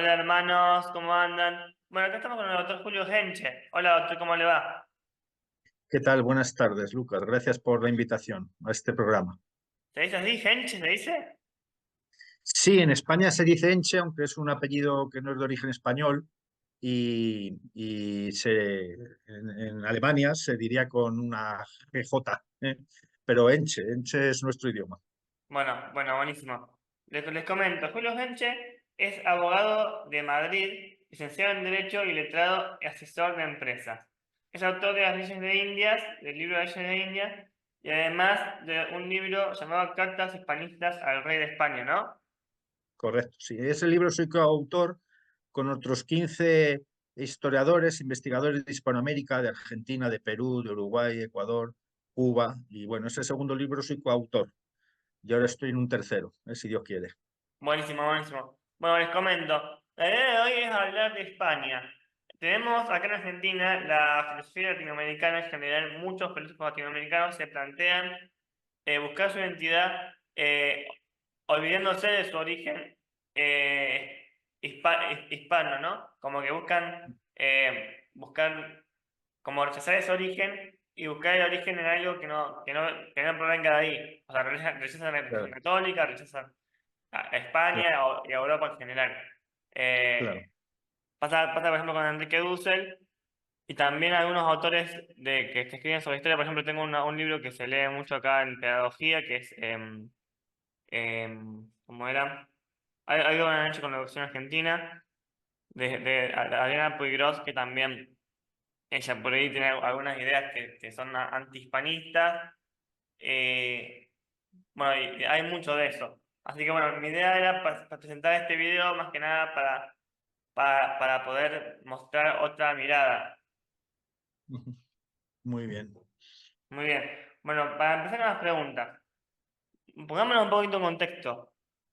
Hola hermanos, ¿cómo andan? Bueno, acá estamos con el doctor Julio Genche. Hola doctor, ¿cómo le va? ¿Qué tal? Buenas tardes, Lucas. Gracias por la invitación a este programa. ¿Se dice así? ¿Genche se dice? Sí, en España se dice Enche, aunque es un apellido que no es de origen español, en Alemania se diría con una GJ, ¿eh? Pero Enche es nuestro idioma. Bueno, buenísimo. Les comento, Julio Genche es abogado de Madrid, licenciado en Derecho y letrado y asesor de empresas. Es autor de las leyes de Indias, del libro de leyes de Indias, y además de un libro llamado Cartas Hispanistas al Rey de España, ¿no? Correcto, sí. Ese libro soy coautor con otros 15 historiadores, investigadores de Hispanoamérica, de Argentina, de Perú, de Uruguay, Ecuador, Cuba. Y bueno, ese segundo libro soy coautor. Y ahora estoy en un tercero, si Dios quiere. Buenísimo, buenísimo. Bueno, les comento. La idea de hoy es hablar de España. Tenemos acá en Argentina la filosofía latinoamericana en general, muchos filósofos latinoamericanos se plantean buscar su identidad olvidándose de su origen hispano, ¿no? Como que buscar como rechazar ese origen y buscar el origen en algo que no provenga de ahí. O sea, rechazan la religión Claro, católica, rechazan a claro, España y a Europa en general. claro. Eh, pasa, por ejemplo, con Enrique Dussel y también algunos autores que escriben sobre historia. Por ejemplo, tengo un libro que se lee mucho acá en pedagogía, que es, ¿cómo era? Algo de una noche con la educación argentina, de Adriana Puigros, que también ella por ahí tiene algunas ideas que son antihispanistas. Eh, bueno, y hay mucho de eso. Así que bueno, mi idea era para presentar este video más que nada para poder mostrar otra mirada. Ujú. Muy bien. Muy bien. Bueno, para empezar con las preguntas, pongámonos un poquito en contexto.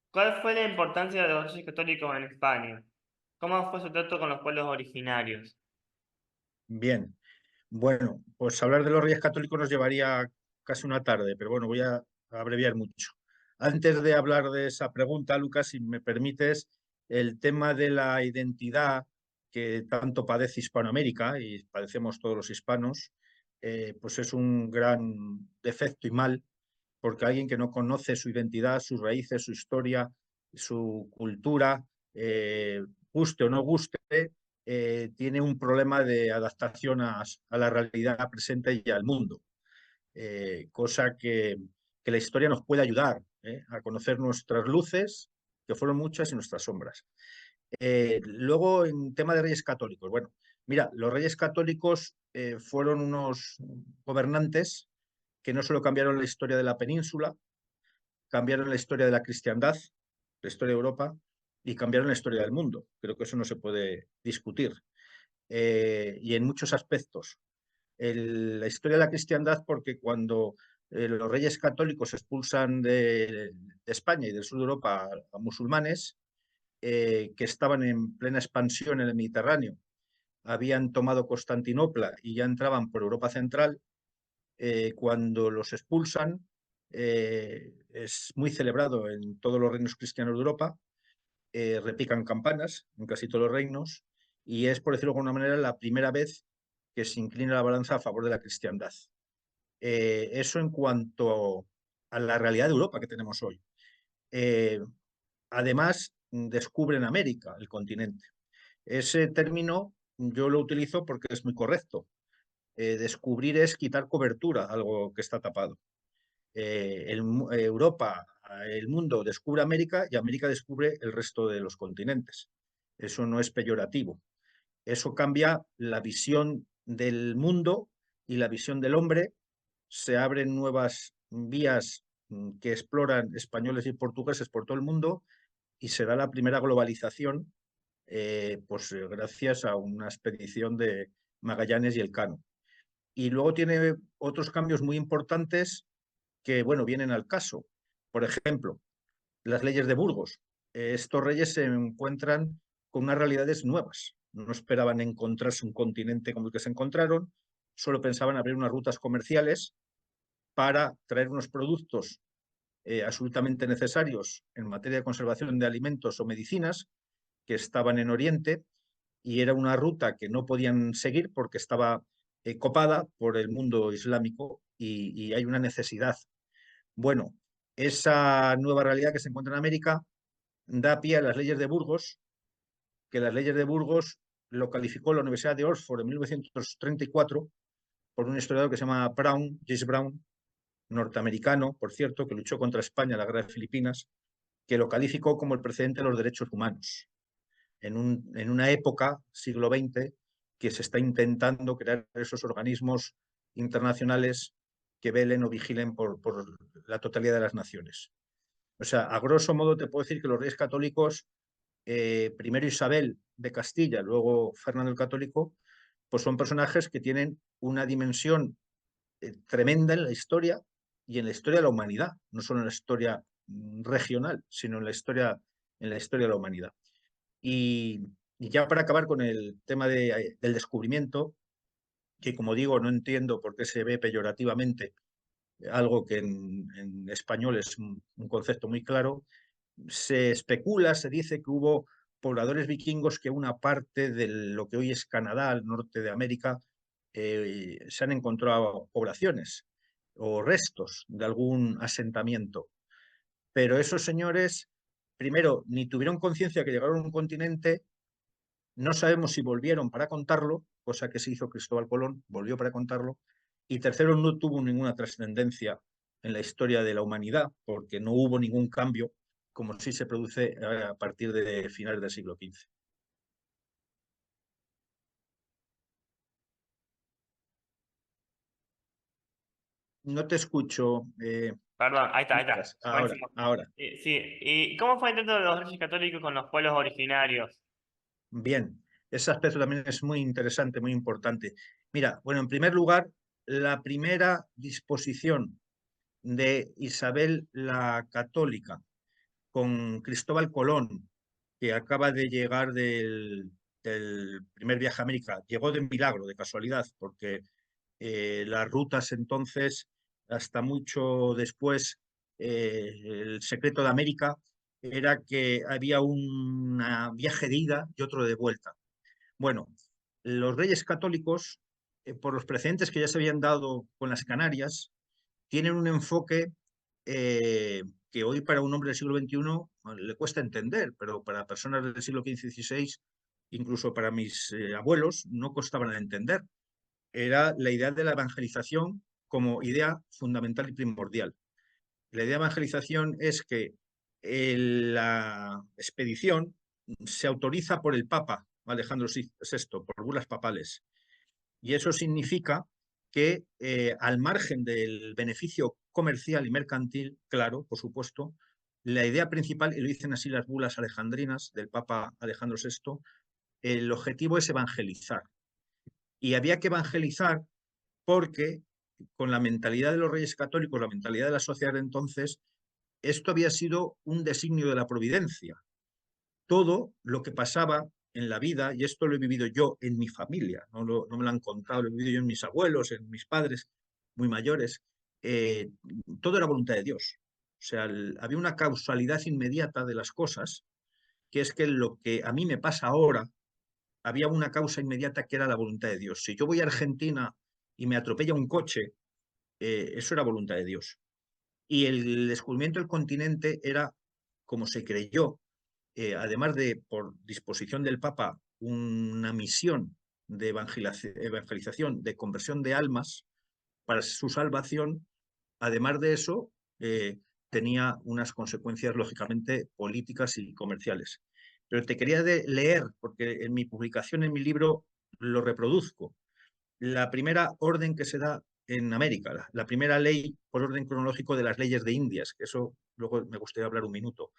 ¿Cuál fue la importancia de los reyes católicos en España? ¿Cómo fue su trato con los pueblos originarios? Bien. Bueno, pues hablar de los Reyes Católicos nos llevaría casi una tarde, pero bueno, voy a abreviar mucho. Antes de hablar de esa pregunta, Lucas, si me permites, el tema de la identidad que tanto padece Hispanoamérica, y padecemos todos los hispanos, pues es un gran defecto y mal, porque alguien que no conoce su identidad, sus raíces, su historia, su cultura, guste o no guste, tiene un problema de adaptación a la realidad presente y al mundo, cosa que la historia nos puede ayudar a conocer nuestras luces, que fueron muchas, y nuestras sombras. Luego, en tema de reyes católicos, bueno, mira, los reyes católicos fueron unos gobernantes que no solo cambiaron la historia de la península, cambiaron la historia de la cristiandad, la historia de Europa, y cambiaron la historia del mundo. Creo que eso no se puede discutir. Y en muchos aspectos. La historia de la cristiandad, porque cuando los reyes católicos expulsan de España y del sur de Europa a musulmanes que estaban en plena expansión en el Mediterráneo, habían tomado Constantinopla y ya entraban por Europa Central, cuando los expulsan, es muy celebrado en todos los reinos cristianos de Europa, repican campanas en casi todos los reinos, y es, por decirlo de alguna manera, la primera vez que se inclina la balanza a favor de la cristiandad. Eso en cuanto a la realidad de Europa que tenemos hoy. Eh, Además, descubren América, el continente. Ese término yo lo utilizo porque es muy correcto. Descubrir es quitar cobertura, algo que está tapado. Europa, el mundo descubre América y América descubre el resto de los continentes. Eso no es peyorativo. Eso cambia la visión del mundo y la visión del hombre. Se abren nuevas vías que exploran españoles y portugueses por todo el mundo y se da la primera globalización, pues gracias a una expedición de Magallanes y Elcano. Y luego tiene otros cambios muy importantes que, bueno, vienen al caso. Por ejemplo, las leyes de Burgos. Estos reyes se encuentran con unas realidades nuevas. No esperaban encontrarse un continente como el que se encontraron, solo pensaban abrir unas rutas comerciales para traer unos productos absolutamente necesarios en materia de conservación de alimentos o medicinas, que estaban en Oriente y era una ruta que no podían seguir porque estaba copada por el mundo islámico y hay una necesidad. Bueno, esa nueva realidad que se encuentra en América da pie a las leyes de Burgos, que las leyes de Burgos lo calificó la Universidad de Oxford en 1934 por un historiador que se llama Brown, James Brown, norteamericano, por cierto, que luchó contra España en la guerra de Filipinas, que lo calificó como el precedente de los derechos humanos. En una época, siglo XX, que se está intentando crear esos organismos internacionales que velen o vigilen por la totalidad de las naciones. O sea, a grosso modo te puedo decir que los reyes católicos, primero Isabel de Castilla, luego Fernando el Católico, pues son personajes que tienen una dimensión tremenda en la historia y en la historia de la humanidad, no solo en la historia regional, sino en la historia de la humanidad. Y ya para acabar con el tema del descubrimiento, que como digo, no entiendo por qué se ve peyorativamente, algo que en español es un concepto muy claro, se especula, se dice que hubo pobladores vikingos que una parte de lo que hoy es Canadá, al norte de América, se han encontrado poblaciones o restos de algún asentamiento. Pero esos señores, primero, ni tuvieron conciencia que llegaron a un continente, no sabemos si volvieron para contarlo, cosa que se hizo Cristóbal Colón, volvió para contarlo, y tercero, no tuvo ninguna trascendencia en la historia de la humanidad, porque no hubo ningún cambio, como sí se produce a partir de finales del siglo XV. No te escucho, Perdón, ahí está, ahí está. Lucas. Ahora, Buenísimo. ahora. Sí, ¿y cómo fue el intento de los Reyes Católicos con los pueblos originarios? Bien, ese aspecto también es muy interesante, muy importante. Mira, bueno, en primer lugar, la primera disposición de Isabel la Católica con Cristóbal Colón, que acaba de llegar del primer viaje a América, llegó de milagro, de casualidad, porque las rutas entonces, hasta mucho después, el secreto de América era que había un viaje de ida y otro de vuelta. Bueno, los reyes católicos, por los precedentes que ya se habían dado con las Canarias, tienen un enfoque que hoy para un hombre del siglo XXI le cuesta entender, pero para personas del siglo XV y XVI, incluso para mis abuelos, no costaban de entender. Era la idea de la evangelización como idea fundamental y primordial. La idea de evangelización es que la expedición se autoriza por el Papa Alejandro VI, por bulas papales. Y eso significa que al margen del beneficio comercial y mercantil, claro, por supuesto, la idea principal, y lo dicen así las bulas alejandrinas del Papa Alejandro VI, el objetivo es evangelizar. Y había que evangelizar porque con la mentalidad de los reyes católicos, la mentalidad de la sociedad de entonces, esto había sido un designio de la providencia. Todo lo que pasaba en la vida, y esto lo he vivido yo en mi familia, no me lo han contado, lo he vivido yo en mis abuelos, en mis padres muy mayores, eh, todo era voluntad de Dios. O sea, había una causalidad inmediata de las cosas, que es que lo que a mí me pasa ahora, había una causa inmediata que era la voluntad de Dios. Si yo voy a Argentina y me atropella un coche, eso era voluntad de Dios. Y el descubrimiento del continente era, como se creyó, además de por disposición del Papa, una misión de evangelización, de conversión de almas para su salvación, además de eso, tenía unas consecuencias lógicamente políticas y comerciales. Pero te quería leer, porque en mi publicación, en mi libro, lo reproduzco. La primera orden que se da en América, la primera ley por orden cronológico de las leyes de Indias, que eso luego me gustaría hablar un minuto.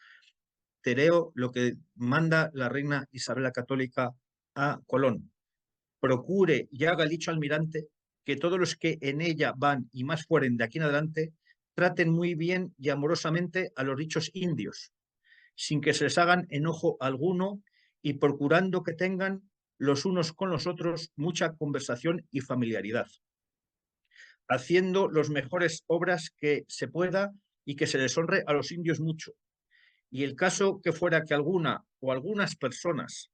Te leo lo que manda la reina Isabel la Católica a Colón. Procure y haga dicho almirante que todos los que en ella van y más fueren de aquí en adelante traten muy bien y amorosamente a los dichos indios, sin que se les hagan enojo alguno y procurando que tengan los unos con los otros mucha conversación y familiaridad, haciendo las mejores obras que se pueda y que se les honre a los indios mucho, Y el caso que fuera que alguna o algunas personas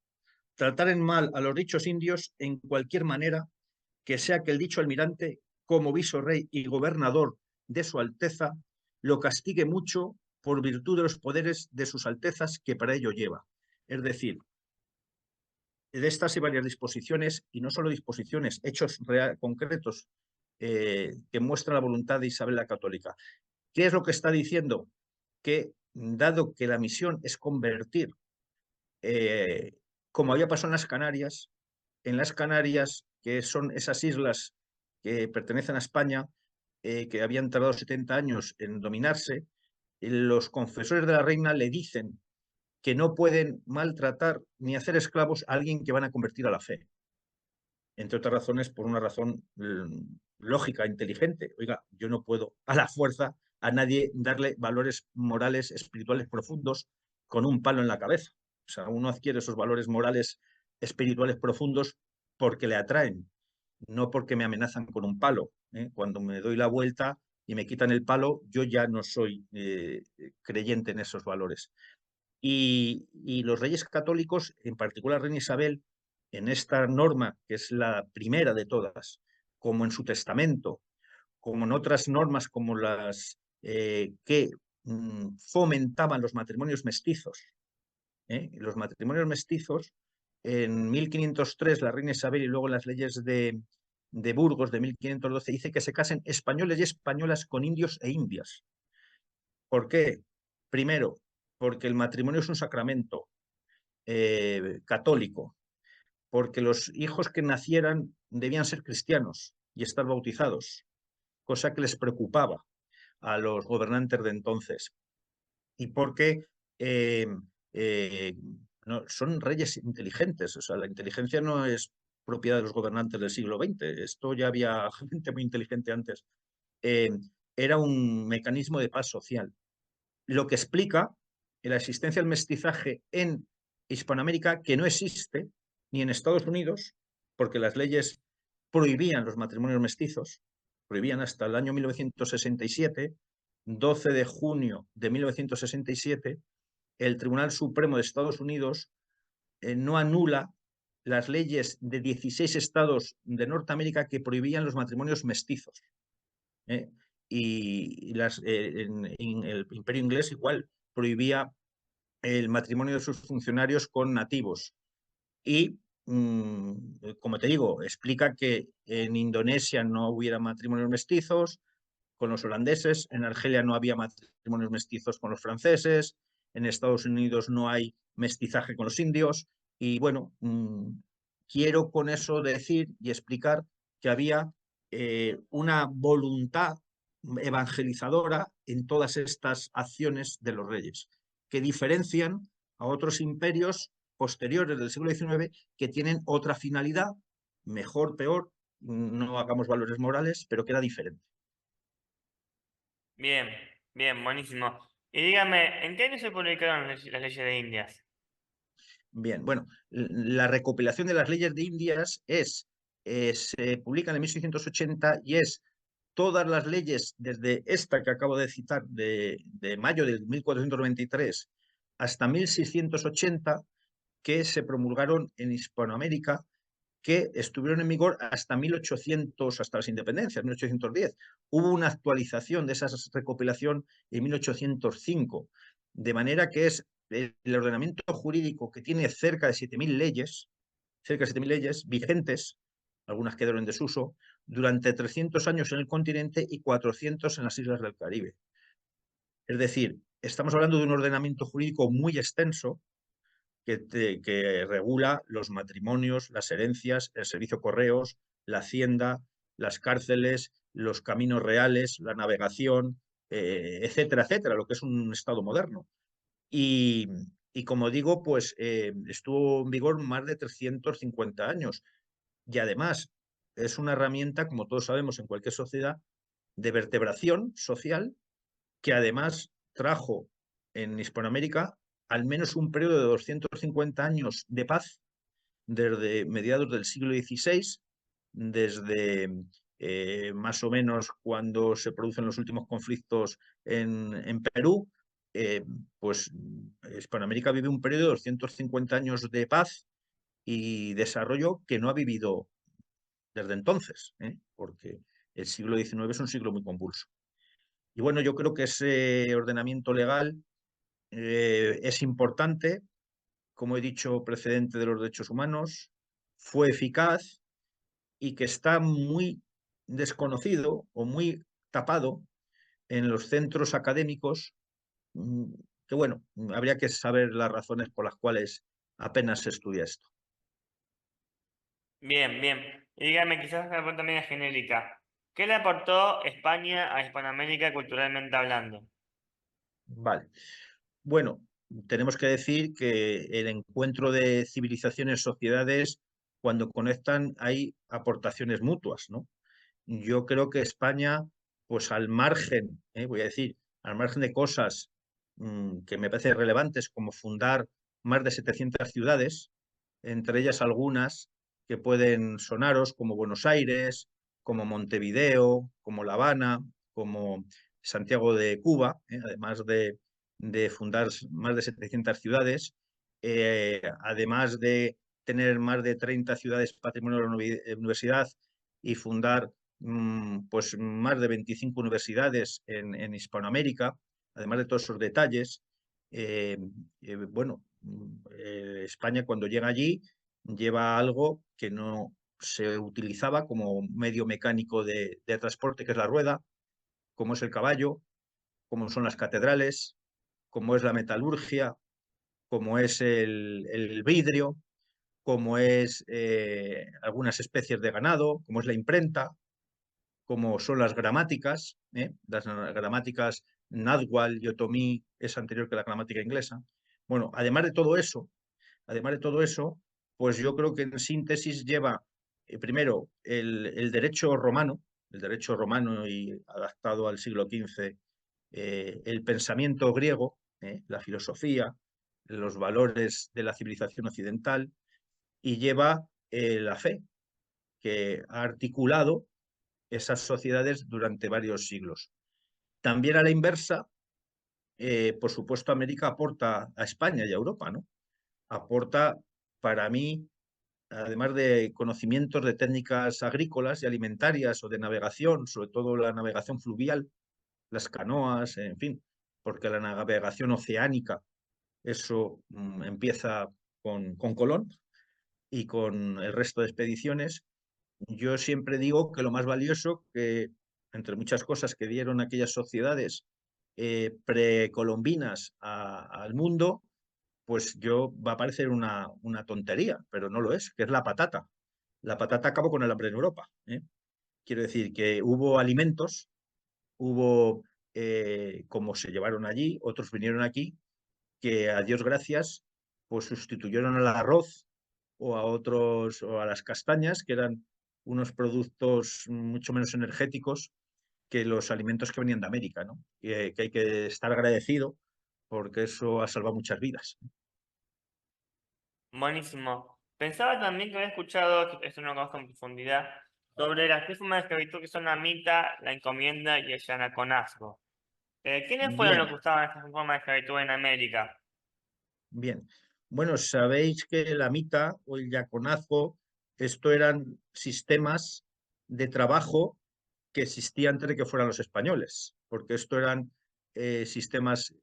trataren mal a los dichos indios en cualquier manera, que sea que el dicho almirante, como visorrey y gobernador de su Alteza, lo castigue mucho por virtud de los poderes de sus Altezas que para ello lleva. Es decir, de estas y varias disposiciones, y no solo disposiciones, hechos concretos que muestran la voluntad de Isabel la Católica. ¿Qué es lo que está diciendo? Que dado que la misión es convertir, como había pasado en las Canarias, que son esas islas que pertenecen a España, que habían tardado 70 años en dominarse, los confesores de la reina le dicen que no pueden maltratar ni hacer esclavos a alguien que van a convertir a la fe. Entre otras razones, por una razón lógica, inteligente. Oiga, yo no puedo a la fuerza a nadie darle valores morales, espirituales profundos con un palo en la cabeza. O sea, uno adquiere esos valores morales, espirituales profundos porque le atraen, no porque me amenazan con un palo. Cuando me doy la vuelta y me quitan el palo, yo ya no soy creyente en esos valores. Y los reyes católicos, en particular Reina Isabel, en esta norma, que es la primera de todas, como en su testamento, como en otras normas como las que fomentaban los matrimonios mestizos. Los matrimonios mestizos, en 1503 la Reina Isabel y luego las leyes de Burgos de 1512 dice que se casen españoles y españolas con indios e indias. ¿Por qué? Primero, porque el matrimonio es un sacramento católico, porque los hijos que nacieran debían ser cristianos y estar bautizados, cosa que les preocupaba a los gobernantes de entonces, y porque eh, eh, no, son reyes inteligentes, o sea, la inteligencia no es propiedad de los gobernantes del siglo XX, esto ya había gente muy inteligente antes. Eh, Era un mecanismo de paz social, lo que explica la existencia del mestizaje en Hispanoamérica, que no existe ni en Estados Unidos, porque las leyes prohibían los matrimonios mestizos, prohibían hasta el año 1967, 12 de junio de 1967, el Tribunal Supremo de Estados Unidos no anula las leyes de 16 estados de Norteamérica que prohibían los matrimonios mestizos. ¿eh? En el Imperio Inglés igual prohibía el matrimonio de sus funcionarios con nativos. Y, como te digo, explica que en Indonesia no hubiera matrimonios mestizos con los holandeses, en Argelia no había matrimonios mestizos con los franceses, en Estados Unidos no hay mestizaje con los indios. Y bueno, quiero con eso decir y explicar que había una voluntad evangelizadora en todas estas acciones de los reyes, que diferencian a otros imperios posteriores del siglo XIX que tienen otra finalidad, mejor, peor, no hagamos valores morales, pero que era diferente. Bien, bien, buenísimo. Y dígame, ¿en qué año se publicaron las leyes de Indias? Bien, bueno, la recopilación de las leyes de Indias se publica en el 1680 y es todas las leyes, desde esta que acabo de citar, de mayo de 1493 hasta 1680, que se promulgaron en Hispanoamérica, que estuvieron en vigor hasta 1800, hasta las independencias, 1810. Hubo una actualización de esa recopilación en 1805, de manera que es el ordenamiento jurídico que tiene cerca de 7.000 leyes vigentes, algunas quedaron en desuso, durante 300 años en el continente y 400 en las islas del Caribe. Es decir, estamos hablando de un ordenamiento jurídico muy extenso que regula los matrimonios, las herencias, el servicio correos, la hacienda, las cárceles, los caminos reales, la navegación, etcétera, etcétera, lo que es un Estado moderno. Y, y como digo, pues estuvo en vigor más de 350 años. Y además es una herramienta, como todos sabemos, en cualquier sociedad, de vertebración social, que además trajo en Hispanoamérica al menos un periodo de 250 años de paz desde mediados del siglo XVI, desde más o menos cuando se producen los últimos conflictos en Perú, eh, pues Hispanoamérica vive un periodo de 250 años de paz y desarrollo que no ha vivido desde entonces, porque el siglo XIX es un siglo muy convulso. Y bueno, yo creo que ese ordenamiento legal es importante, como he dicho, precedente de los derechos humanos, fue eficaz y que está muy desconocido o muy tapado en los centros académicos, mm, que bueno, habría que saber las razones por las cuales apenas se estudia esto. Bien, bien. Y dígame, quizás una pregunta media genérica. ¿Qué le aportó España a Hispanoamérica culturalmente hablando? Vale. Bueno, tenemos que decir que el encuentro de civilizaciones, sociedades, cuando conectan hay aportaciones mutuas, ¿no? Yo creo que España, pues al margen, voy a decir, al margen de cosas que me parecen relevantes, como fundar más de 700 ciudades, entre ellas algunas que pueden sonaros, como Buenos Aires, como Montevideo, como La Habana, como Santiago de Cuba, además de fundar más de 700 ciudades, además de tener más de 30 ciudades patrimonio de la universidad y fundar pues más de 25 universidades en Hispanoamérica, además de todos esos detalles. eh, bueno, España cuando llega allí lleva algo que no se utilizaba como medio mecánico de transporte, que es la rueda, como es el caballo, como son las catedrales, como es la metalurgia, como es el vidrio, como es algunas especies de ganado, como es la imprenta, como son las gramáticas, las gramáticas náhuatl y otomí es anterior que la gramática inglesa. Bueno, además de todo eso, pues yo creo que en síntesis lleva primero el derecho romano y adaptado al siglo XV, el pensamiento griego, la filosofía, los valores de la civilización occidental, y lleva la fe, que ha articulado esas sociedades durante varios siglos. También a la inversa, por supuesto, América aporta a España y a Europa, ¿no? Aporta, para mí, además de conocimientos de técnicas agrícolas y alimentarias o de navegación, sobre todo la navegación fluvial, las canoas, en fin, porque la navegación oceánica, eso empieza con Colón y con el resto de expediciones. Yo siempre digo que lo más valioso que, entre muchas cosas que dieron aquellas sociedades precolombinas al mundo, pues yo va a parecer una tontería, pero no lo es, que es la patata. La patata acabó con el hambre en Europa. Quiero decir que hubo alimentos, hubo, como se llevaron allí, otros vinieron aquí, que a Dios gracias, pues sustituyeron al arroz o a otros, o a las castañas, que eran unos productos mucho menos energéticos que los alimentos que venían de América, ¿no? Que hay que estar agradecido porque eso ha salvado muchas vidas. Buenísimo. Pensaba también que había escuchado, que esto no lo conozco en profundidad, sobre las tres formas de esclavitud que son la mita, la encomienda y el yanaconazgo. ¿Quiénes fueron los Bien, que usaban estas formas de esclavitud en América? bien. Bueno, sabéis que la mita o el yaconazgo, esto eran sistemas de trabajo que existían antes de que fueran los españoles, porque esto eran sistemas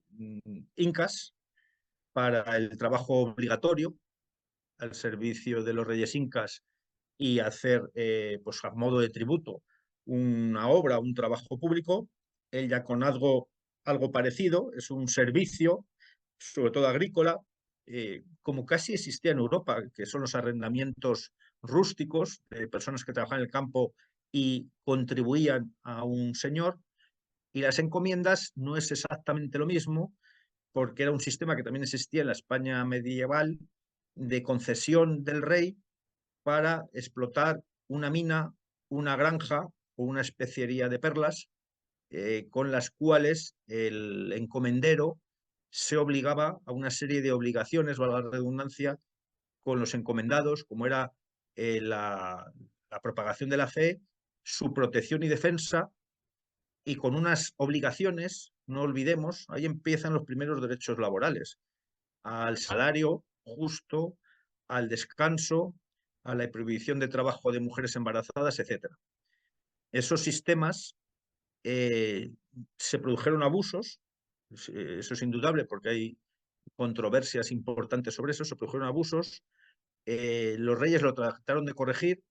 incas para el trabajo obligatorio al servicio de los reyes incas y hacer, pues a modo de tributo, una obra, un trabajo público. El yaconazgo, algo parecido, es un servicio, sobre todo agrícola, como casi existía en Europa, que son los arrendamientos rústicos de personas que trabajaban en el campo y contribuían a un señor. Y las encomiendas no es exactamente lo mismo, porque era un sistema que también existía en la España medieval de concesión del rey para explotar una mina, una granja o una especería de perlas, con las cuales el encomendero se obligaba a una serie de obligaciones, valga la redundancia, con los encomendados, como era la propagación de la fe, su protección y defensa, y con unas obligaciones no olvidemos, ahí empiezan los primeros derechos laborales, al salario justo, al descanso, a la prohibición de trabajo de mujeres embarazadas, etcétera. Esos sistemas eh, se produjeron abusos, eso es indudable porque hay controversias importantes sobre eso, se produjeron abusos, los reyes lo trataron de corregir,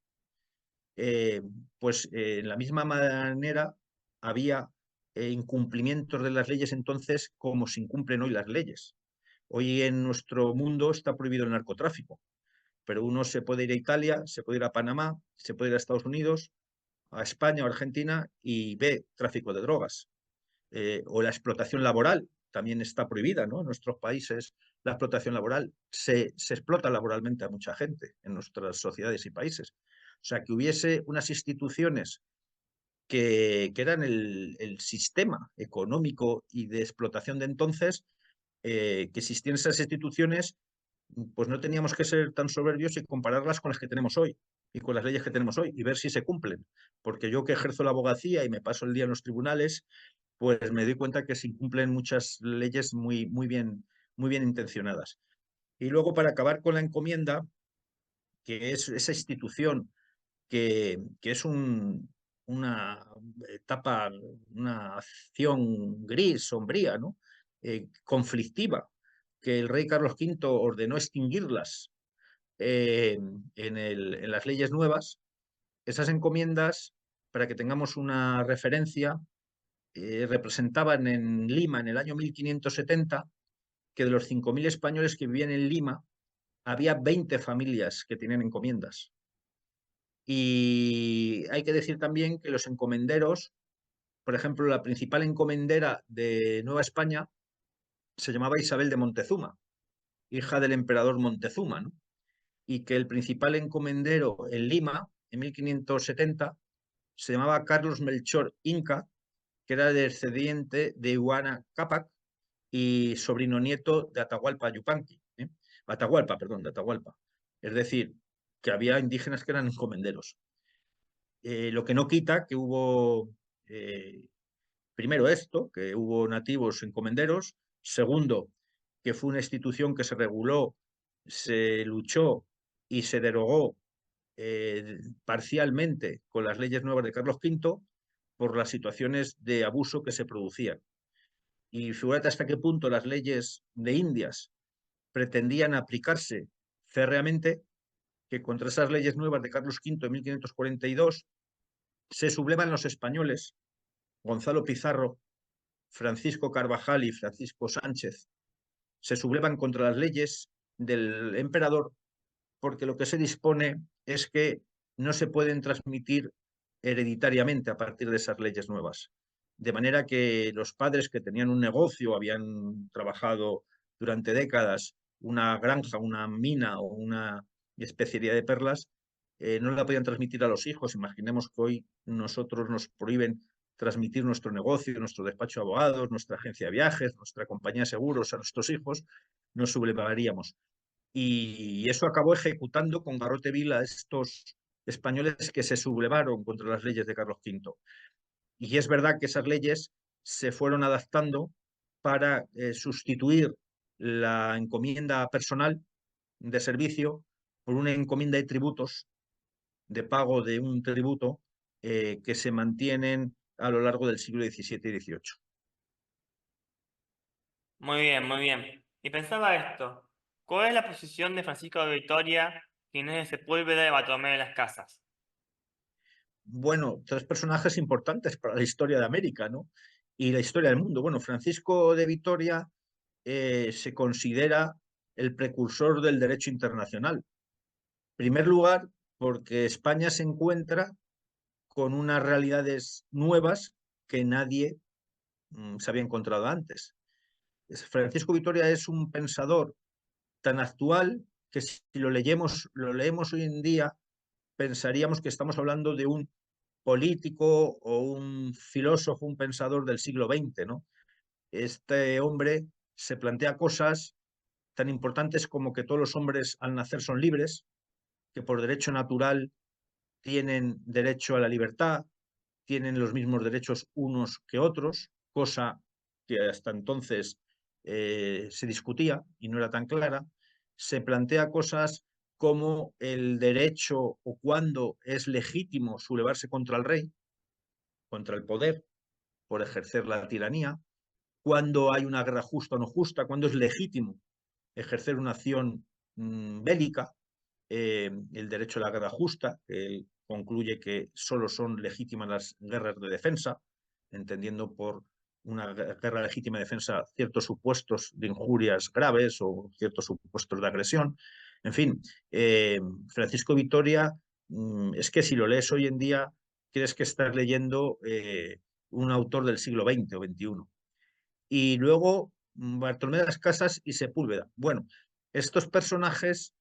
eh, pues en la misma manera había incumplimientos de las leyes entonces como se incumplen hoy las leyes. Hoy en nuestro mundo está prohibido el narcotráfico, pero uno se puede ir a Italia, se puede ir a Panamá, se puede ir a Estados Unidos, a España o Argentina y ve tráfico de drogas. O la explotación laboral también está prohibida, ¿no? En nuestros países la explotación laboral se explota laboralmente a mucha gente en nuestras sociedades y países. O sea, que hubiese unas instituciones que eran el sistema económico y de explotación de entonces, que existían esas instituciones, pues no teníamos que ser tan soberbios y compararlas con las que tenemos hoy y con las leyes que tenemos hoy y ver si se cumplen. Porque yo que ejerzo la abogacía y me paso el día en los tribunales, pues me doy cuenta que se incumplen muchas leyes muy bien intencionadas. Y luego, para acabar con la encomienda, que es esa institución que es una etapa, una acción gris, sombría, ¿no? Conflictiva, que el rey Carlos V ordenó extinguirlas eh, en las leyes nuevas. Esas encomiendas, para que tengamos una referencia, representaban en Lima en el año 1570 que de los 5.000 españoles que vivían en Lima, había 20 familias que tenían encomiendas. Y hay que decir también que los encomenderos, por ejemplo, la principal encomendera de Nueva España se llamaba Isabel de Montezuma, hija del emperador Montezuma, ¿no? Y que el principal encomendero en Lima, en 1570, se llamaba Carlos Melchor Inca, que era descendiente de Huayna Cápac y sobrino nieto de Atahualpa Yupanqui, ¿eh? Atahualpa, perdón, de Atahualpa. Es decir, que había indígenas que eran encomenderos. Lo que no quita que hubo, primero esto, que hubo nativos encomenderos, segundo, que fue una institución que se reguló, se luchó y se derogó parcialmente con las leyes nuevas de Carlos V por las situaciones de abuso que se producían. Y fíjate hasta qué punto las leyes de Indias pretendían aplicarse férreamente, que contra esas leyes nuevas de Carlos V de 1542 se sublevan los españoles, Gonzalo Pizarro, Francisco Carvajal y Francisco Sánchez, se sublevan contra las leyes del emperador porque lo que se dispone es que no se pueden transmitir hereditariamente a partir de esas leyes nuevas. De manera que los padres que tenían un negocio, habían trabajado durante décadas una granja, una mina o una especería de perlas, no la podían transmitir a los hijos. Imaginemos que hoy nosotros nos prohíben transmitir nuestro negocio, nuestro despacho de abogados, nuestra agencia de viajes, nuestra compañía de seguros a nuestros hijos, nos sublevaríamos. Y eso acabó ejecutando con garrote vil a estos españoles que se sublevaron contra las leyes de Carlos V. Y es verdad que esas leyes se fueron adaptando para sustituir la encomienda personal de servicio por una encomienda de tributos, de pago de un tributo que se mantienen a lo largo del siglo XVII y XVIII. Muy bien, muy bien. Y pensaba esto, ¿cuál es la posición de Francisco de Vitoria, quien es de Sepúlveda de Bartolomé de las Casas? Bueno, tres personajes importantes para la historia de América, ¿no? Y la historia del mundo. Bueno, Francisco de Vitoria se considera el precursor del derecho internacional. En primer lugar, porque España se encuentra con unas realidades nuevas que nadie se había encontrado antes. Francisco Vitoria es un pensador tan actual que si lo leemos hoy en día, pensaríamos que estamos hablando de un político o un filósofo, un pensador del siglo XX, ¿no? Este hombre se plantea cosas tan importantes como que todos los hombres al nacer son libres, que por derecho natural tienen derecho a la libertad, tienen los mismos derechos unos que otros, cosa que hasta entonces se discutía y no era tan clara, se plantea cosas como el derecho o cuándo es legítimo sublevarse contra el rey, contra el poder, por ejercer la tiranía, cuándo hay una guerra justa o no justa, cuándo es legítimo ejercer una acción bélica, el derecho a la guerra justa, que él concluye que solo son legítimas las guerras de defensa, entendiendo por una guerra legítima de defensa ciertos supuestos de injurias graves o ciertos supuestos de agresión. En fin, Francisco Vitoria, es que si lo lees hoy en día, crees que estás leyendo un autor del siglo XX o XXI. Y luego Bartolomé de las Casas y Sepúlveda. Bueno, estos personajes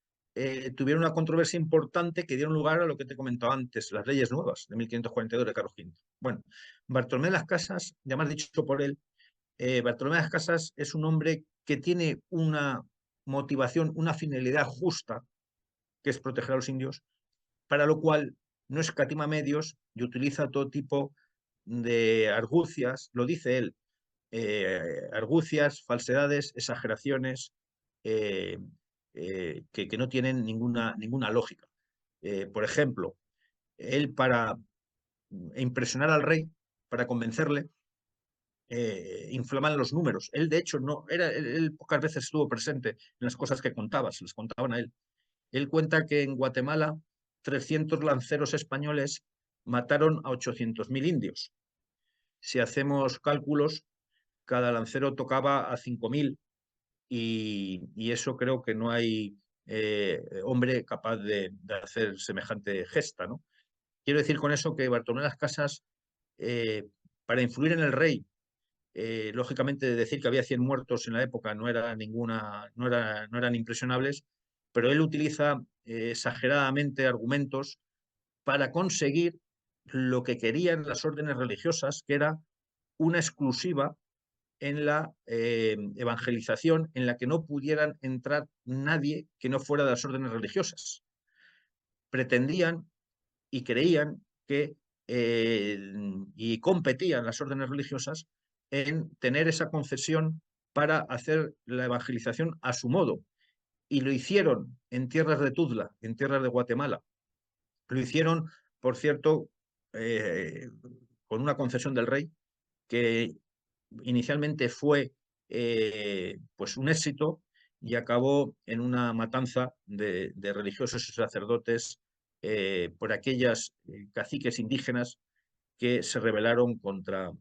tuvieron una controversia importante que dieron lugar a lo que te comentaba antes, las leyes nuevas de 1542 de Carlos V. Bueno, Bartolomé de las Casas, ya más dicho por él, Bartolomé de las Casas es un hombre que tiene una motivación, una finalidad justa, que es proteger a los indios, para lo cual no escatima medios y utiliza todo tipo de argucias, lo dice él, argucias, falsedades, exageraciones eh, que no tienen ninguna lógica. Por ejemplo, él para impresionar al rey, para convencerle, inflaman los números. Él, de hecho, no era, él pocas veces estuvo presente en las cosas que contaba, se les contaban a él. Él cuenta que en Guatemala 300 lanceros españoles mataron a 800.000 indios. Si hacemos cálculos, cada lancero tocaba a 5.000 y eso creo que no hay hombre capaz de hacer semejante gesta, ¿no? Quiero decir con eso que Bartolomé de las Casas, eh, para influir en el rey, lógicamente decir que había 100 muertos en la época no eran impresionables, pero él utiliza exageradamente argumentos para conseguir lo que querían las órdenes religiosas, que era una exclusiva en la evangelización en la que no pudieran entrar nadie que no fuera de las órdenes religiosas. Pretendían y creían que y competían las órdenes religiosas en tener esa concesión para hacer la evangelización a su modo. Y lo hicieron en tierras de Tuzla, en tierras de Guatemala. Lo hicieron, por cierto, eh, con una concesión del rey que inicialmente fue pues un éxito y acabó en una matanza de religiosos y sacerdotes por aquellas caciques indígenas que se rebelaron contra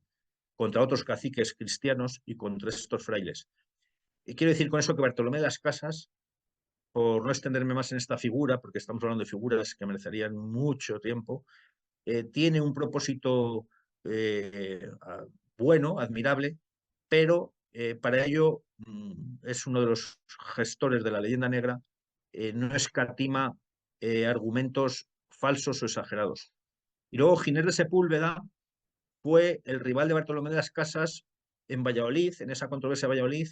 otros caciques cristianos y contra estos frailes. Y quiero decir con eso que Bartolomé de las Casas, por no extenderme más en esta figura, porque estamos hablando de figuras que merecerían mucho tiempo, tiene un propósito bueno, admirable, pero para ello es uno de los gestores de la leyenda negra, no escatima argumentos falsos o exagerados. Y luego Ginés de Sepúlveda fue el rival de Bartolomé de las Casas en Valladolid, en esa controversia de Valladolid,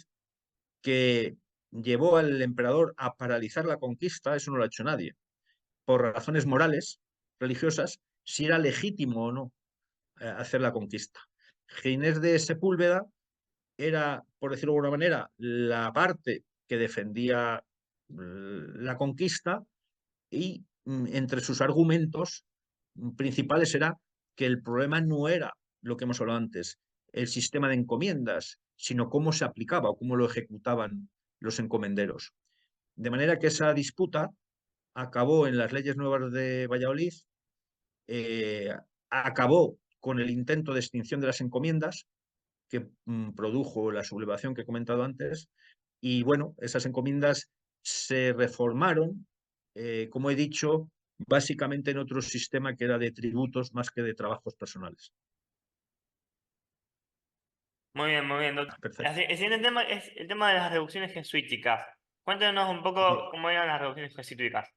que llevó al emperador a paralizar la conquista, eso no lo ha hecho nadie, por razones morales, religiosas, si era legítimo o no hacer la conquista. Ginés de Sepúlveda era, por decirlo de alguna manera, la parte que defendía la conquista y entre sus argumentos principales era que el problema no era lo que hemos hablado antes, el sistema de encomiendas, sino cómo se aplicaba o cómo lo ejecutaban los encomenderos. De manera que esa disputa acabó en las leyes nuevas de Valladolid, eh, acabó con el intento de extinción de las encomiendas que produjo la sublevación que he comentado antes. Y bueno, esas encomiendas se reformaron, como he dicho, básicamente en otro sistema que era de tributos más que de trabajos personales. Muy bien, doctor. Perfecto. El siguiente tema es el tema de las reducciones jesuíticas. Cuéntanos un poco cómo eran las reducciones jesuíticas.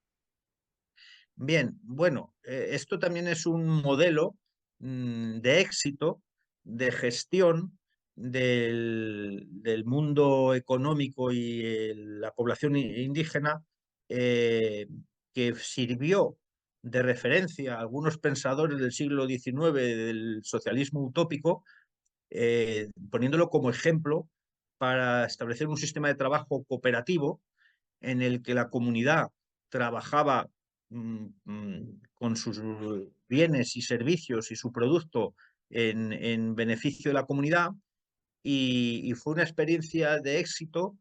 Bien, bueno, esto también es un modelo de éxito, de gestión del mundo económico y la población indígena, eh, que sirvió de referencia a algunos pensadores del siglo XIX del socialismo utópico poniéndolo como ejemplo para establecer un sistema de trabajo cooperativo en el que la comunidad trabajaba con sus bienes y servicios y su producto en beneficio de la comunidad y fue una experiencia de éxito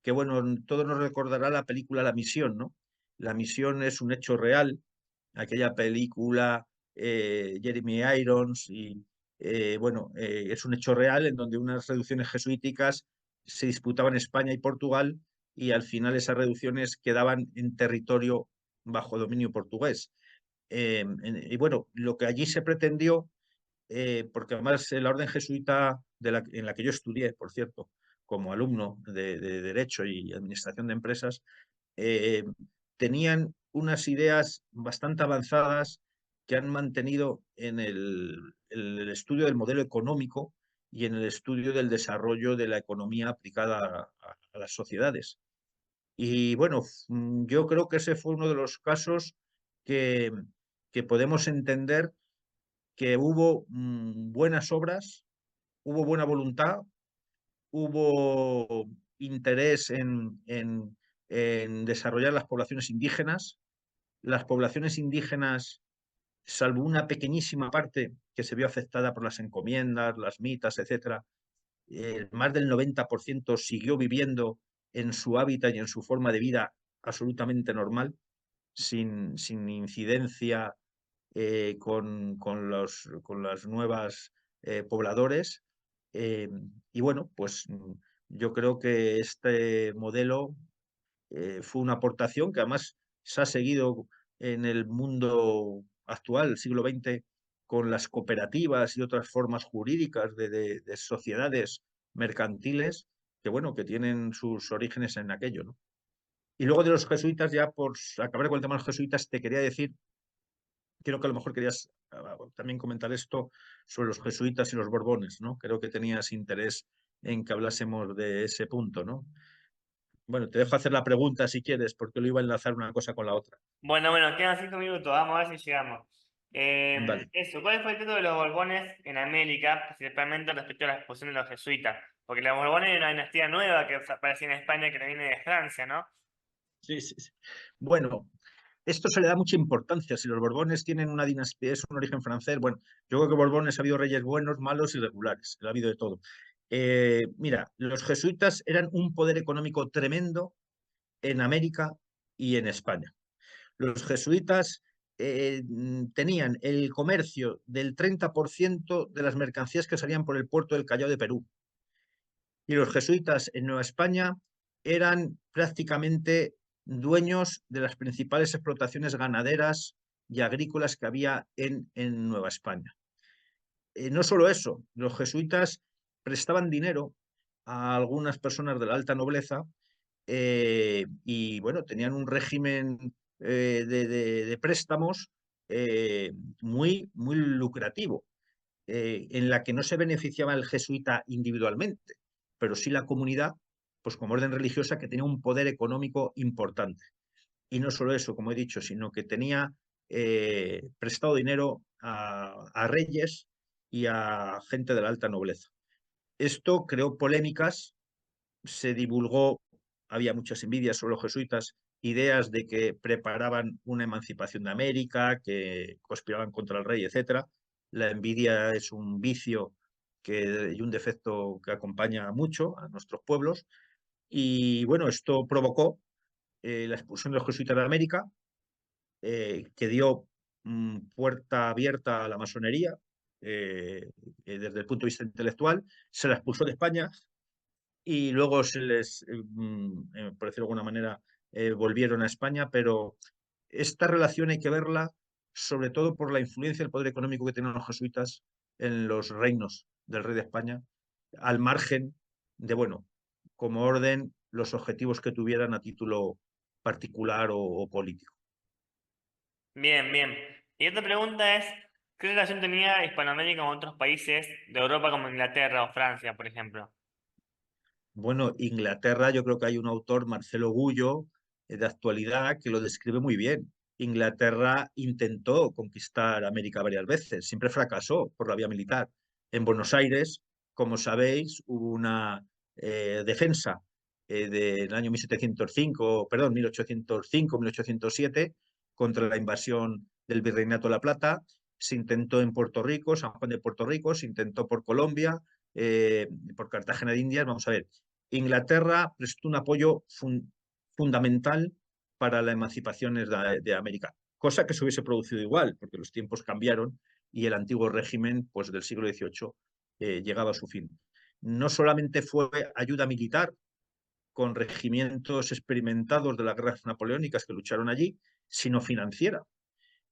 que, bueno, todos nos recordará la película La Misión, ¿no? La Misión es un hecho real, aquella película, Jeremy Irons, y bueno, es un hecho real en donde unas reducciones jesuíticas se disputaban España y Portugal y al final esas reducciones quedaban en territorio bajo dominio portugués. Y bueno, lo que allí se pretendió, porque además la orden jesuita en la que yo estudié, por cierto, como alumno de Derecho y Administración de Empresas, eh, tenían unas ideas bastante avanzadas que han mantenido en el estudio del modelo económico y en el estudio del desarrollo de la economía aplicada a las sociedades. Y bueno, yo creo que ese fue uno de los casos que, que podemos entender que hubo buenas obras, hubo buena voluntad, hubo interés en desarrollar las poblaciones indígenas. Las poblaciones indígenas, salvo una pequeñísima parte que se vio afectada por las encomiendas, las mitas, etcétera, más del 90% siguió viviendo en su hábitat y en su forma de vida absolutamente normal, sin incidencia con las nuevas pobladores. Eh, y bueno, pues yo creo que este modelo fue una aportación que además se ha seguido en el mundo actual, el siglo XX, con las cooperativas y otras formas jurídicas de sociedades mercantiles que, bueno, que tienen sus orígenes en aquello, ¿no? Y luego de los jesuitas, ya por acabar con el tema de los jesuitas, te quería decir, creo que a lo mejor querías también comentar esto sobre los jesuitas y los borbones, ¿no? Creo que tenías interés en que hablásemos de ese punto, ¿no? Bueno, te dejo hacer la pregunta si quieres, porque lo iba a enlazar una cosa con la otra. Bueno, quedan 5 minutos, vamos a ver si llegamos. Vale. Eso, ¿cuál fue el trato de los Borbones en América, principalmente respecto a la expulsión de los jesuitas? Porque los Borbones es una dinastía nueva que aparecía en España, que viene de Francia, ¿no? Sí, sí, sí. Bueno, esto se le da mucha importancia. Si los Borbones tienen una dinastía, es un origen francés, bueno, yo creo que Borbones ha habido reyes buenos, malos y regulares, ha habido de todo. Mira, los jesuitas eran un poder económico tremendo en América y en España. Los jesuitas tenían el comercio del 30% de las mercancías que salían por el puerto del Callao de Perú. Y los jesuitas en Nueva España eran prácticamente dueños de las principales explotaciones ganaderas y agrícolas que había en Nueva España. No solo eso, los jesuitas prestaban dinero a algunas personas de la alta nobleza y bueno, tenían un régimen de préstamos muy lucrativo, en la que no se beneficiaba el jesuita individualmente, pero sí la comunidad, pues como orden religiosa que tenía un poder económico importante. Y no solo eso, como he dicho, sino que tenía prestado dinero a reyes y a gente de la alta nobleza. Esto creó polémicas, se divulgó, había muchas envidias sobre los jesuitas, ideas de que preparaban una emancipación de América, que conspiraban contra el rey, etcétera. La envidia es un vicio y un defecto que acompaña mucho a nuestros pueblos. Y bueno, esto provocó la expulsión de los jesuitas de América, que dio puerta abierta a la masonería desde el punto de vista intelectual. Se la expulsó de España, y luego se les, por decirlo de alguna manera, volvieron a España, pero esta relación hay que verla sobre todo por la influencia del poder económico que tenían los jesuitas en los reinos del rey de España, al margen de, bueno, como orden, los objetivos que tuvieran a título particular o político. Bien. Y otra pregunta es, ¿qué relación tenía Hispanoamérica con otros países de Europa como Inglaterra o Francia, por ejemplo? Bueno, Inglaterra, yo creo que hay un autor, Marcelo Gullo, de actualidad, que lo describe muy bien. Inglaterra intentó conquistar América varias veces, siempre fracasó por la vía militar. En Buenos Aires como sabéis, hubo una defensa del año 1705, perdón, 1805, 1807, contra la invasión del Virreinato de la Plata. Se intentó en Puerto Rico, San Juan de Puerto Rico, se intentó por Colombia, por Cartagena de Indias. Vamos a ver, Inglaterra prestó un apoyo fundamental para la emancipación de América, cosa que se hubiese producido igual, porque los tiempos cambiaron y el antiguo régimen, pues, del siglo XVIII llegaba a su fin. No solamente fue ayuda militar con regimientos experimentados de las guerras napoleónicas que lucharon allí, sino financiera.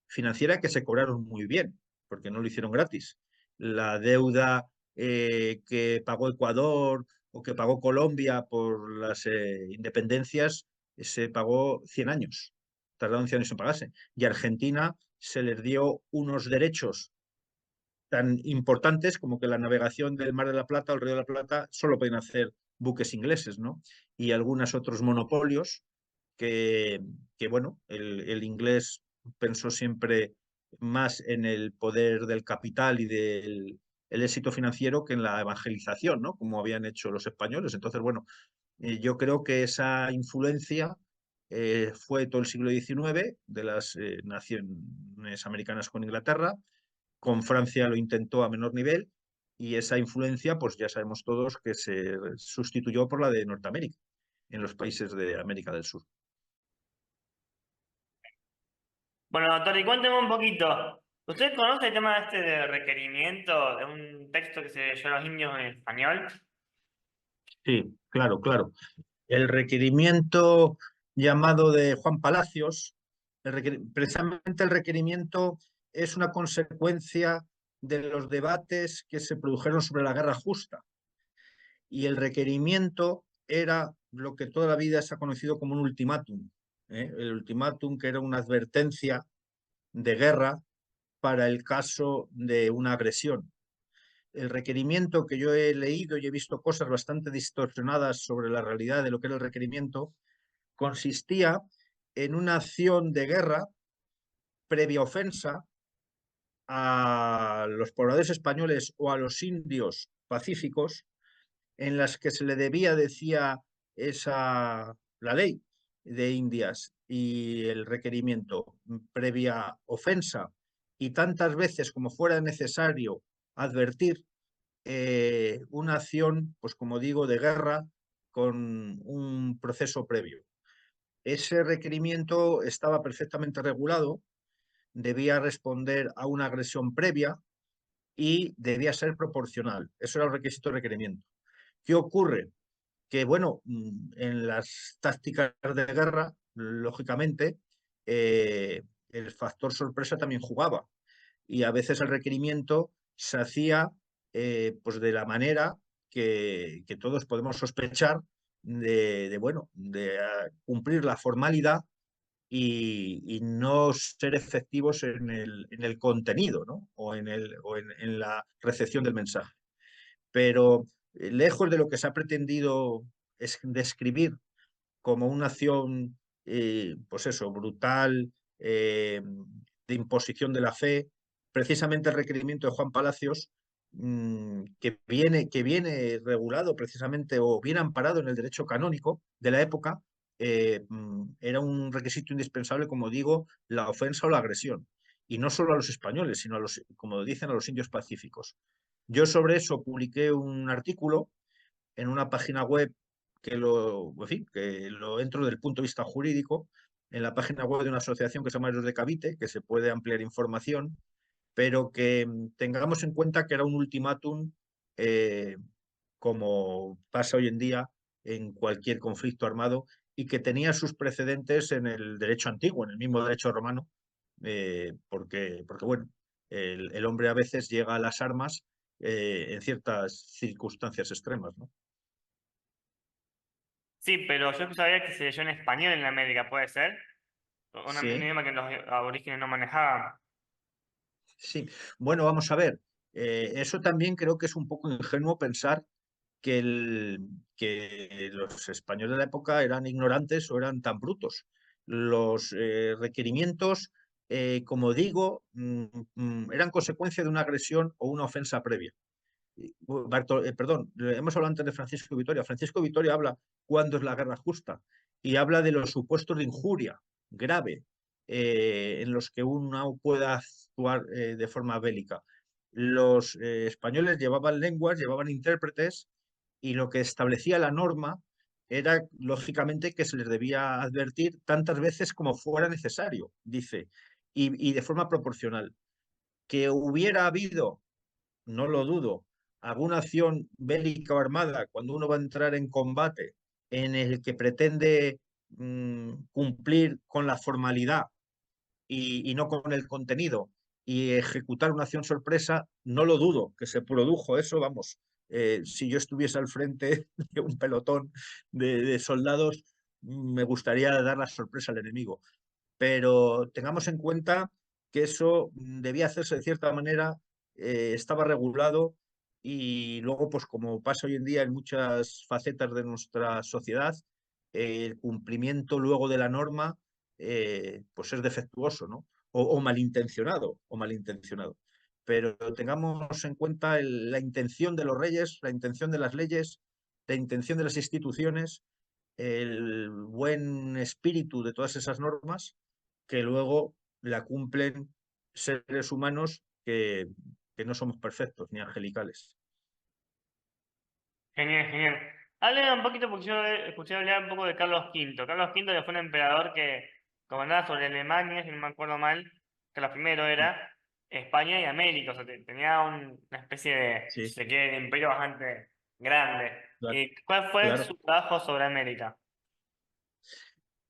Financiera que se cobraron muy bien, porque no lo hicieron gratis. La deuda que pagó Ecuador o que pagó Colombia por las independencias se pagó 100 años. Tardaron 100 años en pagarse. Y a Argentina se les dio unos derechos tan importantes como que la navegación del Mar de la Plata o el Río de la Plata solo pueden hacer buques ingleses, ¿no? Y algunos otros monopolios que, que bueno, el inglés pensó siempre más en el poder del capital y del el éxito financiero que en la evangelización, ¿no? Como habían hecho los españoles. Entonces, bueno, yo creo que esa influencia fue todo el siglo XIX de las naciones americanas con Inglaterra. Con Francia lo intentó a menor nivel y esa influencia, pues ya sabemos todos que se sustituyó por la de Norteamérica, en los países de América del Sur. Bueno, doctor, y cuénteme un poquito. ¿Usted conoce el tema este de requerimiento de un texto que se leyó a los indios en español? Sí, claro, claro. El requerimiento llamado de Juan Palacios, precisamente el requerimiento es una consecuencia de los debates que se produjeron sobre la guerra justa. Y el requerimiento era lo que toda la vida se ha conocido como un ultimátum. El ultimátum, que era una advertencia de guerra para el caso de una agresión. El requerimiento, que yo he leído y he visto cosas bastante distorsionadas sobre la realidad de lo que era el requerimiento, consistía en una acción de guerra previa ofensa a los pobladores españoles o a los indios pacíficos, en las que se le debía, decía la ley de Indias y el requerimiento, previa ofensa y tantas veces como fuera necesario advertir una acción, pues como digo, de guerra con un proceso previo. Ese requerimiento estaba perfectamente regulado, debía responder a una agresión previa y debía ser proporcional. Eso era el requisito de requerimiento. ¿Qué ocurre? Que, bueno, en las tácticas de guerra, lógicamente, el factor sorpresa también jugaba y a veces el requerimiento se hacía pues de la manera que todos podemos sospechar bueno, de cumplir la formalidad y no ser efectivos en el contenido, ¿no? En la recepción del mensaje. Pero lejos de lo que se ha pretendido describir como una acción, pues eso, brutal, de imposición de la fe, precisamente el requerimiento de Juan Palacios, que viene regulado precisamente o viene amparado en el derecho canónico de la época, era un requisito indispensable, como digo, la ofensa o la agresión. Y no solo a los españoles, sino a los, como dicen, a los indios pacíficos. Yo sobre eso publiqué un artículo en una página web en fin, que lo entro desde el punto de vista jurídico, en la página web de una asociación que se llama Los de Cavite, que se puede ampliar información, pero que tengamos en cuenta que era un ultimátum, eh, como pasa hoy en día en cualquier conflicto armado, y que tenía sus precedentes en el derecho antiguo, en el mismo derecho romano, porque bueno, el hombre a veces llega a las armas en ciertas circunstancias extremas, ¿no? Sí, pero yo sabía que se leyó en español en América, ¿puede ser? Un Sí, idioma que los aborígenes no manejaban. sí. Bueno, vamos a ver. Eso también creo que es un poco ingenuo pensar que, que los españoles de la época eran ignorantes o eran tan brutos. Los requerimientos, como digo, eran consecuencia de una agresión o una ofensa previa. perdón, hemos hablado antes de Francisco Vitoria. Francisco Vitoria habla cuándo es la guerra justa y habla de los supuestos de injuria grave en los que uno pueda actuar de forma bélica. Los españoles llevaban lenguas, llevaban intérpretes y lo que establecía la norma era, lógicamente, que se les debía advertir tantas veces como fuera necesario, dice, y de forma proporcional. Que hubiera habido, no lo dudo, alguna acción bélica o armada cuando uno va a entrar en combate en el que pretende cumplir con la formalidad y no con el contenido y ejecutar una acción sorpresa, no lo dudo que se produjo eso, vamos. Si yo estuviese al frente de un pelotón de soldados, me gustaría dar la sorpresa al enemigo. Pero tengamos en cuenta que eso debía hacerse de cierta manera, estaba regulado y luego, pues como pasa hoy en día en muchas facetas de nuestra sociedad, el cumplimiento luego de la norma pues es defectuoso, ¿no? O malintencionado, o malintencionado. Pero tengamos en cuenta la intención de los reyes, la intención de las leyes, la intención de las instituciones, el buen espíritu de todas esas normas que luego la cumplen seres humanos que no somos perfectos ni angelicales. Genial, genial. Hablen un poquito, porque yo escuché hablar un poco de Carlos V. Carlos V, que fue un emperador que gobernaba sobre Alemania, si no me acuerdo mal. Carlos I era España y América. O sea, tenía una especie de, si Sí, se quiere, de imperio bastante grande. claro. ¿Y cuál fue Claro. su trabajo sobre América?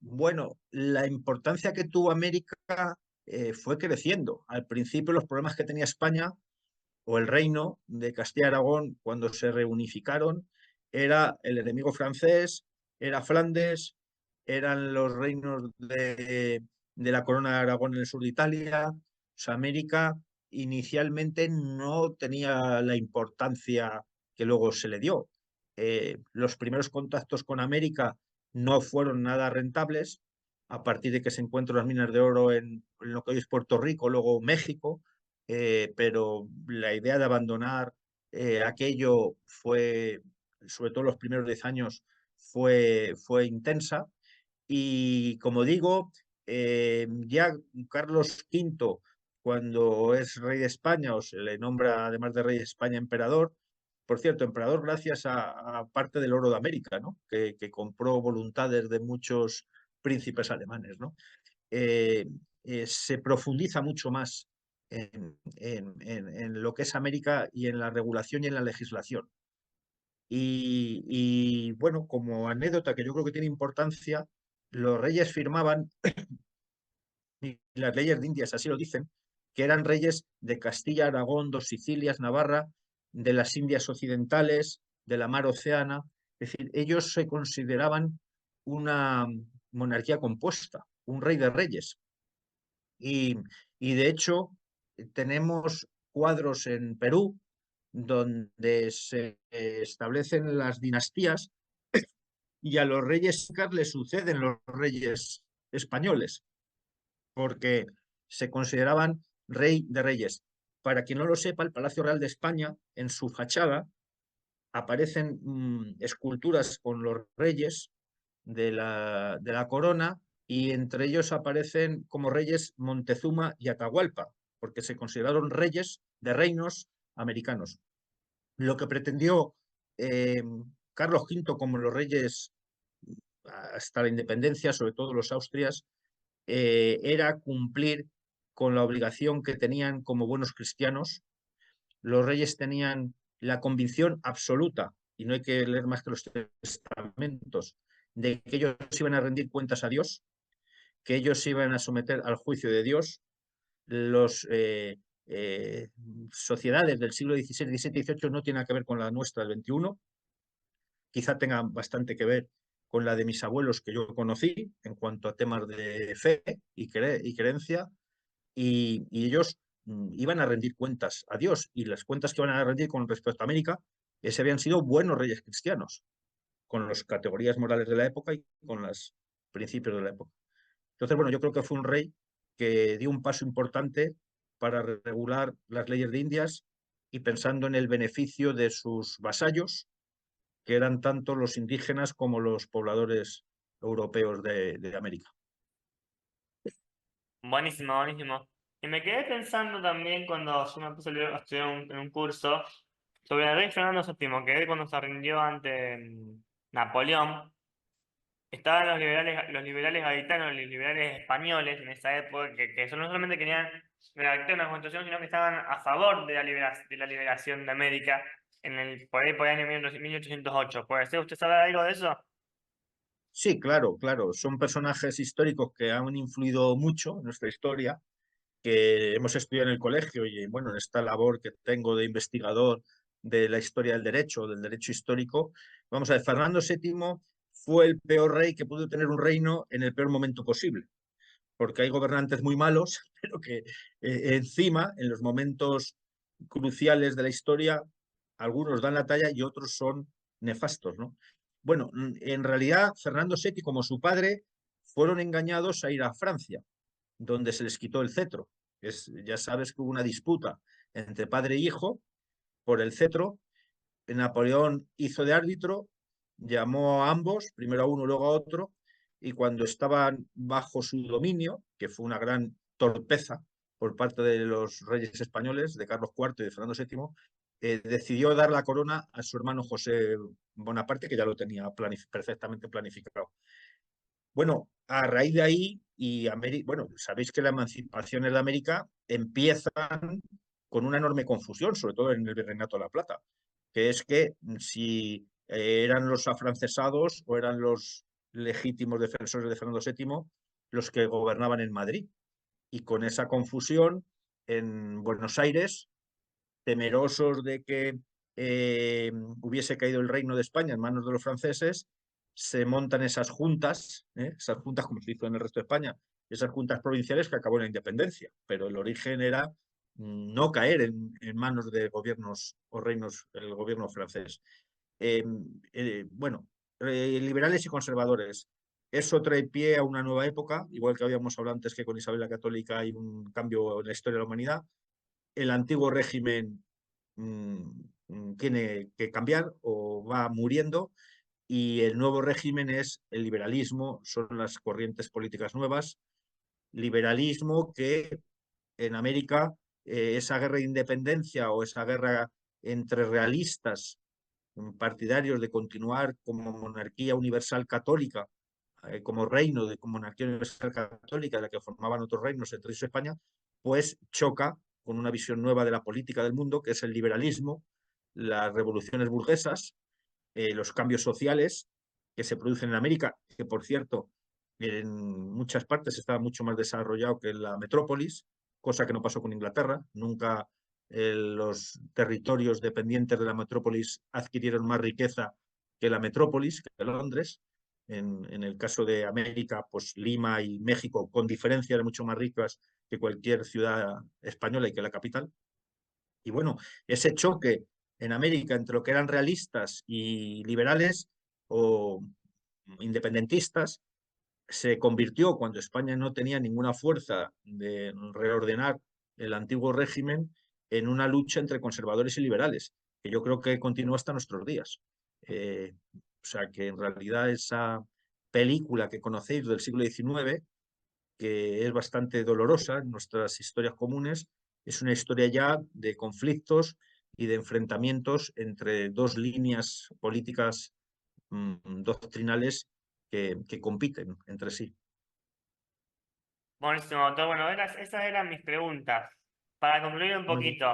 Bueno, la importancia que tuvo América fue creciendo. Al principio los problemas que tenía España o el reino de Castilla y Aragón cuando se reunificaron era el enemigo francés, era Flandes, eran los reinos de la corona de Aragón en el sur de Italia. O sea, América inicialmente no tenía la importancia que luego se le dio. Los primeros contactos con América no fueron nada rentables, a partir de que se encuentran las minas de oro en lo que hoy es Puerto Rico, luego México, pero la idea de abandonar aquello fue, sobre todo los primeros 10 años, fue intensa. Y como digo, ya Carlos V, cuando es rey de España, o se le nombra, además de rey de España, emperador, por cierto, emperador gracias a parte del oro de América, ¿no? Que compró voluntades de muchos príncipes alemanes, ¿no? eh, se profundiza mucho más en lo que es América y en la regulación y en la legislación. Bueno, como anécdota que yo creo que tiene importancia, los reyes firmaban, y las leyes de Indias así lo dicen, que eran reyes de Castilla, Aragón, dos Sicilias, Navarra, de las Indias Occidentales, de la Mar Oceana. Es decir, ellos se consideraban una monarquía compuesta, un rey de reyes. Y, y de hecho, tenemos cuadros en Perú donde se establecen las dinastías y a los reyes incas le suceden los reyes españoles, porque se consideraban rey de reyes. Para quien no lo sepa, el Palacio Real de España, en su fachada, aparecen esculturas con los reyes de la corona y entre ellos aparecen como reyes Montezuma y Atahualpa, porque se consideraron reyes de reinos americanos. Lo que pretendió eh, Carlos V como los reyes hasta la independencia, sobre todo los austrias, era cumplir con la obligación que tenían como buenos cristianos. Los reyes tenían la convicción absoluta, y no hay que leer más que los testamentos, de que ellos iban a rendir cuentas a Dios, que ellos se iban a someter al juicio de Dios. Los sociedades del siglo XVI, XVII y XVIII no tienen que ver con la nuestra del XXI, quizá tengan bastante que ver con la de mis abuelos que yo conocí en cuanto a temas de fe y creencia, y ellos iban a rendir cuentas a Dios, y las cuentas que iban a rendir con respecto a América, ese habían sido buenos reyes cristianos, con las categorías morales de la época y con los principios de la época. Entonces, bueno, yo creo que fue un rey que dio un paso importante para regular las leyes de Indias y pensando en el beneficio de sus vasallos, que eran tanto los indígenas como los pobladores europeos de América. Buenísimo, buenísimo. Y me quedé pensando también cuando yo me puse a estudiar en un curso sobre el rey Fernando VII, que él cuando se rindió ante Napoleón, estaban los liberales gaditanos, los liberales españoles en esa época, que no solamente querían redactar una constitución, sino que estaban a favor de la liberación de América por ahí en el 1808. ¿Puede ser? ¿Usted sabe algo de eso? Sí, claro, claro. Son personajes históricos que han influido mucho en nuestra historia, que hemos estudiado en el colegio y bueno, en esta labor que tengo de investigador de la historia del derecho histórico. Vamos a ver, Fernando VII fue el peor rey que pudo tener un reino en el peor momento posible, porque hay gobernantes muy malos, pero que encima, en los momentos cruciales de la historia, algunos dan la talla y otros son nefastos, ¿no? Bueno, en realidad Fernando VII, como su padre, fueron engañados a ir a Francia, donde se les quitó el cetro. Ya sabes que hubo una disputa entre padre e hijo por el cetro. Napoleón hizo de árbitro, llamó a ambos, primero a uno, luego a otro, y cuando estaban bajo su dominio, que fue una gran torpeza por parte de los reyes españoles, de Carlos IV y de Fernando VII, decidió dar la corona a su hermano José Bonaparte, que ya lo tenía perfectamente planificado. Bueno, a raíz de ahí, bueno, sabéis que la emancipación en la América empieza con una enorme confusión, sobre todo en el Virreinato de la Plata, que es que si eran los afrancesados o eran los legítimos defensores de Fernando VII los que gobernaban en Madrid. Y con esa confusión, en Buenos Aires, temerosos de que hubiese caído el reino de España en manos de los franceses, se montan esas juntas como se hizo en el resto de España, esas juntas provinciales que acabó en la independencia, pero el origen era no caer en manos de gobiernos o reinos, el gobierno francés. Eh, bueno, liberales y conservadores. Eso trae pie a una nueva época, igual que habíamos hablado antes que con Isabel la Católica hay un cambio en la historia de la humanidad. El antiguo régimen tiene que cambiar o va muriendo y el nuevo régimen es el liberalismo, son las corrientes políticas nuevas. Liberalismo que en América, esa guerra de independencia o esa guerra entre realistas partidarios de continuar como monarquía universal católica, como reino de como monarquía universal católica, de la que formaban otros reinos, entre ellos España, pues choca con una visión nueva de la política del mundo, que es el liberalismo, las revoluciones burguesas, los cambios sociales que se producen en América, que por cierto, en muchas partes está mucho más desarrollado que en la metrópolis, cosa que no pasó con Inglaterra. Nunca los territorios dependientes de la metrópolis adquirieron más riqueza que la metrópolis, que Londres. En el caso de América, pues Lima y México, con diferencia, eran mucho más ricas que cualquier ciudad española y que la capital. Y bueno, ese choque en América entre lo que eran realistas y liberales o independentistas se convirtió, cuando España no tenía ninguna fuerza de reordenar el antiguo régimen, en una lucha entre conservadores y liberales, que yo creo que continúa hasta nuestros días. O sea que en realidad esa película que conocéis del siglo XIX, que es bastante dolorosa en nuestras historias comunes, es una historia ya de conflictos y de enfrentamientos entre dos líneas políticas doctrinales que compiten entre sí. Buenísimo, doctor. Bueno, esas eran mis preguntas. Para concluir un Muy bien. poquito,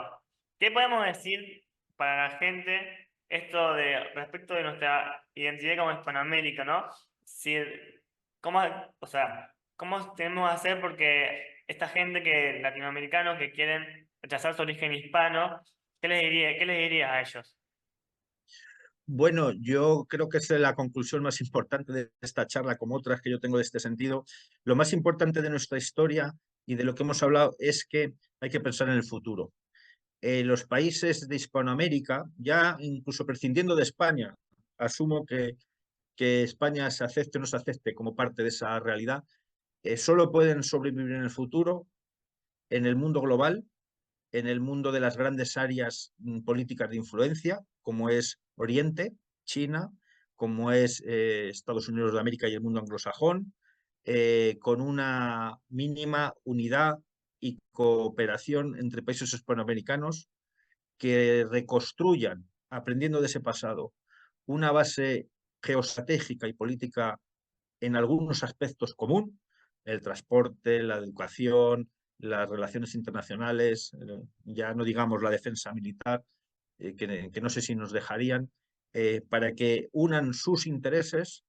¿qué podemos decir para la gente esto de respecto de nuestra identidad como Hispanoamérica, ¿no? Si, ¿cómo, o sea, cómo tenemos que hacer porque esta gente latinoamericanos que quieren rechazar su origen hispano, qué les diría a ellos? Bueno, yo creo que es la conclusión más importante de esta charla, como otras que yo tengo de este sentido. Lo más importante de nuestra historia y de lo que hemos hablado es que hay que pensar en el futuro. Los países de Hispanoamérica, ya incluso prescindiendo de España, asumo que España se acepte o no se acepte como parte de esa realidad, solo pueden sobrevivir en el futuro, en el mundo global, en el mundo de las grandes áreas políticas de influencia, como es Oriente, China, como es Estados Unidos de América y el mundo anglosajón, con una mínima unidad y cooperación entre países hispanoamericanos que reconstruyan, aprendiendo de ese pasado, una base geoestratégica y política en algunos aspectos común, el transporte, la educación, las relaciones internacionales, ya no digamos la defensa militar, que no sé si nos dejarían, para que unan sus intereses,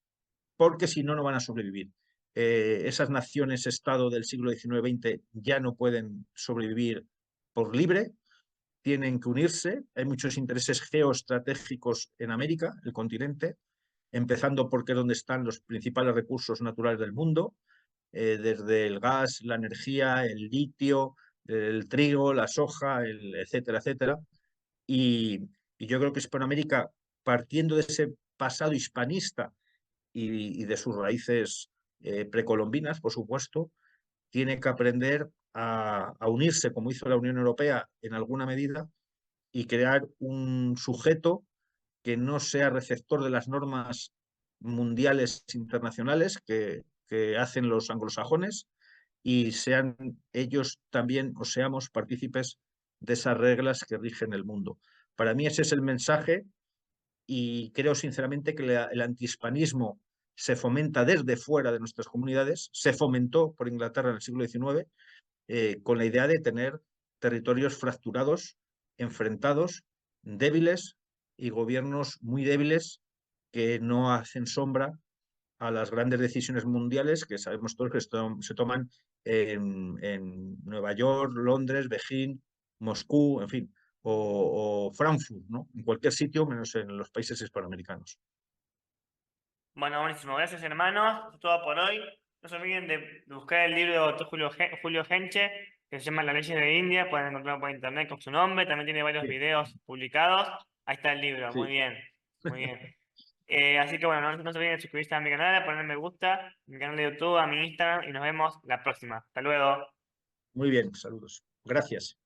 porque si no, no van a sobrevivir. Esas naciones-estado del siglo XIX-XX ya no pueden sobrevivir por libre, tienen que unirse. Hay muchos intereses geoestratégicos en América, el continente, empezando porque es donde están los principales recursos naturales del mundo, desde el gas, la energía, el litio, el trigo, la soja, etcétera, etcétera. Y, y yo creo que Hispanoamérica, partiendo de ese pasado hispanista y de sus raíces precolombinas, por supuesto, tiene que aprender a unirse, como hizo la Unión Europea en alguna medida, y crear un sujeto que no sea receptor de las normas mundiales internacionales que hacen los anglosajones y sean ellos también o seamos partícipes de esas reglas que rigen el mundo. Para mí ese es el mensaje y creo sinceramente que el antihispanismo se fomenta desde fuera de nuestras comunidades, se fomentó por Inglaterra en el siglo XIX con la idea de tener territorios fracturados, enfrentados, débiles y gobiernos muy débiles que no hacen sombra a las grandes decisiones mundiales que sabemos todos que se toman en Nueva York, Londres, Beijing, Moscú, en fin, o Frankfurt, ¿no? En cualquier sitio menos en los países hispanoamericanos. Bueno, buenísimo. Gracias, hermanos. Eso es todo por hoy. No se olviden de buscar el libro de doctor Julio Genche, que se llama Las leyes de India. Pueden encontrarlo por internet con su nombre. También tiene varios Sí, videos publicados. Ahí está el libro. Muy sí. bien. Muy bien. Así que bueno, no se olviden de suscribirse a mi canal, a poner me gusta, a mi canal de YouTube, a mi Instagram y nos vemos la próxima. Hasta luego. Muy bien, saludos. Gracias.